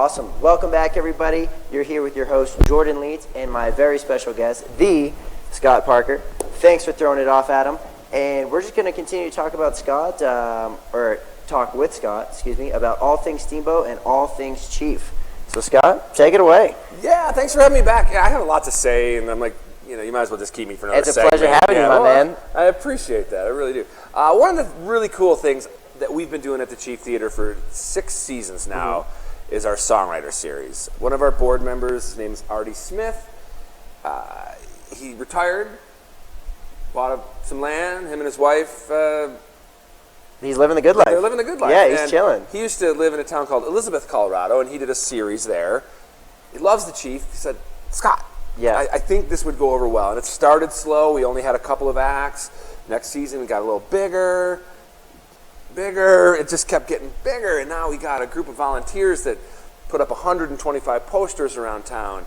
Awesome. Welcome back, everybody. You're here with your host, Jordan Leeds, and my very special guest, the Scott Parker. Thanks for throwing it off, Adam. And we're just going to continue to talk about Scott, or talk with Scott, about all things Steamboat and all things Chief. So, Scott, take it away. Yeah, thanks for having me back. Yeah, I have a lot to say, and I'm like, you might as well just keep me for another segment. It's a pleasure having you, my man. I appreciate that. I really do. One of the really cool things that we've been doing at the Chief Theater for 6 seasons now is our songwriter series. One of our board members, his name is Artie Smith. He retired, bought some land, him and his wife. He's living the good life. They're living the good life. Yeah, he's chilling. He used to live in a town called Elizabeth, Colorado, and he did a series there. He loves the Chief. He said, Scott, I think this would go over well. And it started slow. We only had a couple of acts. Next season, we got a little bigger. It just kept getting bigger, and now we got a group of volunteers that put up 125 posters around town.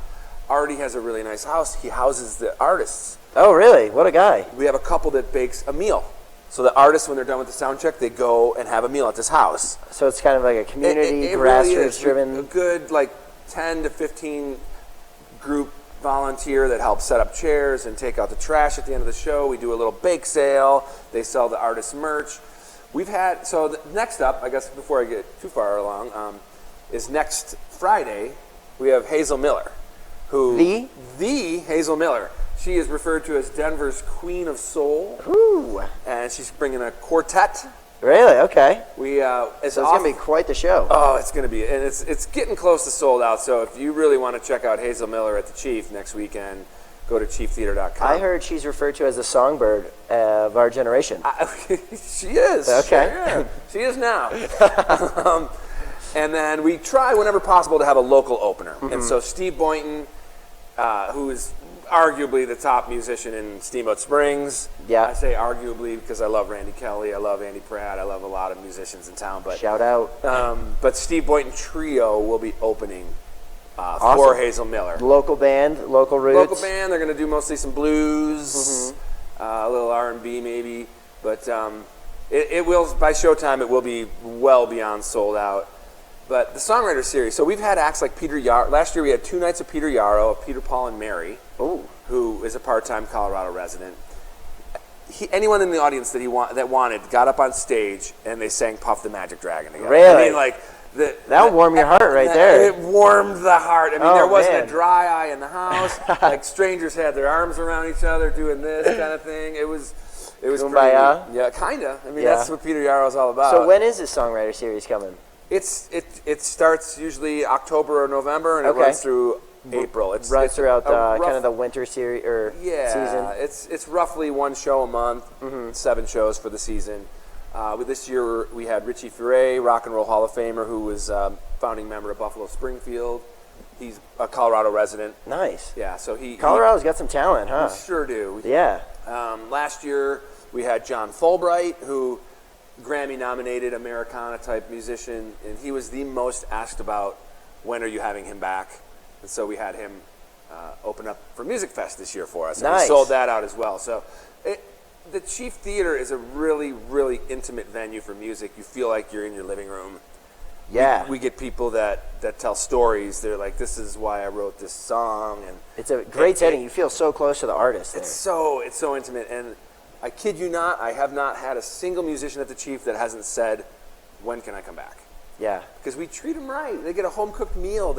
Artie has a really nice house. He houses the artists. Oh, really? What a guy. We have a couple that bakes a meal. So the artists, when they're done with the sound check, they go and have a meal at this house. So it's kind of like a community, grassroots-driven... Really a good, 10 to 15 group volunteer that helps set up chairs and take out the trash at the end of the show. We do a little bake sale. They sell the artist merch. Next up, I guess before I get too far along, is next Friday, we have Hazel Miller. The Hazel Miller. She is referred to as Denver's Queen of Soul. Ooh. And she's bringing a quartet. Really? Okay. It's going to be quite the show. Oh, it's going to be. And it's getting close to sold out, so if you really want to check out Hazel Miller at the Chief next weekend, go to chieftheater.com. I heard she's referred to as the songbird of our generation. She is. Okay. Sure, yeah. She is now. And then we try, whenever possible, to have a local opener. And so Steve Boynton, who is arguably the top musician in Steamboat Springs. Yeah. I say arguably because I love Randy Kelly, I love Andy Pratt, I love a lot of musicians in town. But shout out. But Steve Boynton Trio will be opening awesome. For Hazel Miller. Local band, local roots. Local band. They're going to do mostly some blues, a little R&B maybe. But it will, by showtime, it will be well beyond sold out. But the songwriter series, so we've had acts like Peter Yarrow. Last year we had 2 nights of Peter Yarrow, of Peter, Paul, and Mary, who is a part-time Colorado resident. Anyone in the audience that wanted got up on stage and they sang Puff the Magic Dragon together. Really? I mean, that'll warm your heart right there. It warmed the heart. I mean, there wasn't a dry eye in the house. Like strangers had their arms around each other doing this kind of thing. It was Kumbaya? pretty. Yeah, kind of. I mean, that's what Peter Yarrow's all about. So when is this songwriter series coming? It starts usually October or November, and it runs through April. It runs throughout kind of the winter series or season. It's roughly 1 show a month, 7 shows for the season. This year we had Richie Furay, Rock and Roll Hall of Famer, who was founding member of Buffalo Springfield. He's a Colorado resident. Nice. Yeah, so Colorado's got some talent, huh? We sure do. Yeah. Last year we had John Fulbright, who Grammy-nominated Americana-type musician, and he was the most asked about, when are you having him back? And so we had him open up for Music Fest this year for us. And we sold that out as well. So the Chief Theater is a really, really intimate venue for music. You feel like you're in your living room. Yeah. We get people that tell stories. They're like, this is why I wrote this song. And it's a great setting. You feel so close to the artist there. It's so intimate. And I kid you not, I have not had a single musician at the Chief that hasn't said, when can I come back? Yeah. Because we treat them right. They get a home-cooked meal.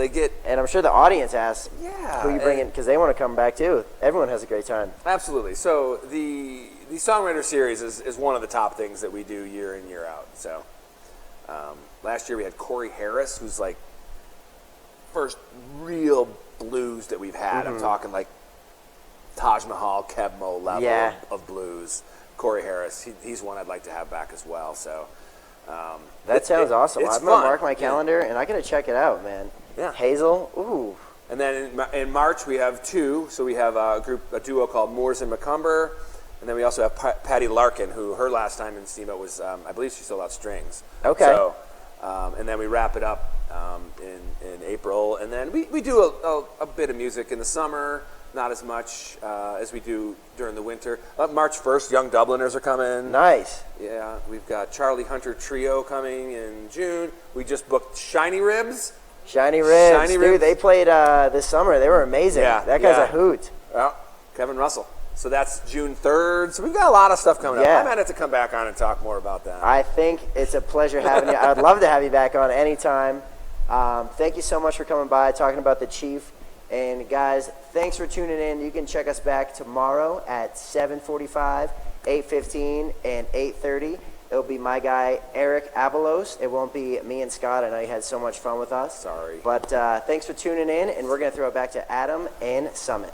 And I'm sure the audience asks who you bring in, because they want to come back too. Everyone has a great time. Absolutely. So the Songwriter Series is one of the top things that we do year in, year out. So last year we had Corey Harris, who's like first real blues that we've had. I'm talking like Taj Mahal, Keb Mo level of blues. Corey Harris, he's one I'd like to have back as well. So that sounds awesome. I'm going to mark my calendar, and I got to check it out, man. Yeah. Hazel, ooh. And then in March we have 2. So we have a duo called Moores and McCumber, and then we also have Patty Larkin, who her last time in Steamboat was, I believe she sold out strings. Okay. So, and then we wrap it up in April, and then we do a bit of music in the summer. Not as much as we do during the winter. March 1st, Young Dubliners are coming. Nice. Yeah, we've got Charlie Hunter Trio coming in June. We just booked Shiny Ribs. Shiny Ribs. Shiny Dude, Ribs. they played this summer. They were amazing. Yeah, That guy's yeah. a hoot. Well, Kevin Russell. So that's June 3rd. So we've got a lot of stuff coming Yeah. up. I might have to come back on and talk more about that. I think it's a pleasure having you. I'd love to have you back on anytime. Thank you so much for coming by, talking about the Chief. And guys, thanks for tuning in. You can check us back tomorrow at 7:45, 8:15, and 8:30. It'll be my guy, Eric Avalos. It won't be me and Scott. I know you had so much fun with us. Sorry. But thanks for tuning in, and we're going to throw it back to Adam and Summit.